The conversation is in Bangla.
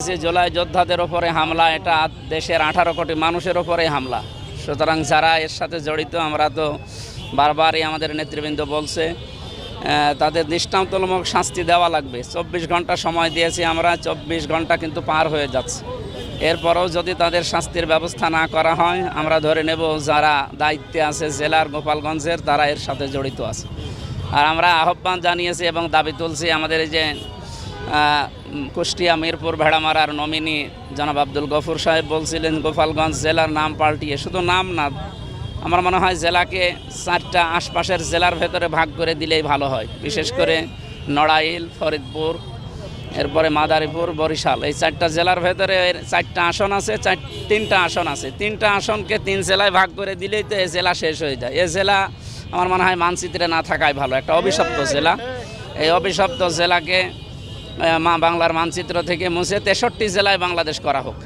জুলাই যোদ্ধাদের ওপরে হামলা, এটা দেশের 18 কোটি মানুষের ওপরে হামলা। সুতরাং যারা এর সাথে জড়িত, আমরা তো বারবারই আমাদের নেতৃবৃন্দ বলছে তাদের দৃষ্টান্তমূলক শাস্তি দেওয়া লাগবে। 24 ঘন্টা সময় দিয়েছি আমরা, 24 ঘন্টা কিন্তু পার হয়ে যাচ্ছে। এরপরেও যদি তাদের শাস্তির ব্যবস্থা না করা হয়, আমরা ধরে নেব যারা দায়িত্বে আছে জেলার গোপালগঞ্জের, তারা এর সাথে জড়িত আছে। আর আমরা আহ্বান জানিয়েছি এবং দাবি তুলছি, আমাদের এই যে কুষ্টিয়া মিরপুর ভেড়ামারার নমিনি জনাব আব্দুল গফুর সাহেব বলছিলেন গোপালগঞ্জ জেলার নাম পাল্টিয়ে, শুধু নাম না, আমার মনে হয় জেলাকে 4টা আশপাশের জেলার ভেতরে ভাগ করে দিলেই ভালো হয়। বিশেষ করে নড়াইল, ফরিদপুর, এরপরে মাদারীপুর, বরিশাল, এই 4টা জেলার ভেতরে 4টা আসন আছে, 3টা আসন আছে। 3টা আসনকে 3 জেলায় ভাগ করে দিলেই তো এই জেলা শেষ হয়ে যায়। এই জেলা আমার মনে হয় মানচিত্রে না থাকাই ভালো, একটা অভিশপ্ত জেলা। এই অভিশপ্ত জেলাকে বাংলার মানচিত্র থেকে মুছে 63 জেলায় বাংলাদেশ করা হোক।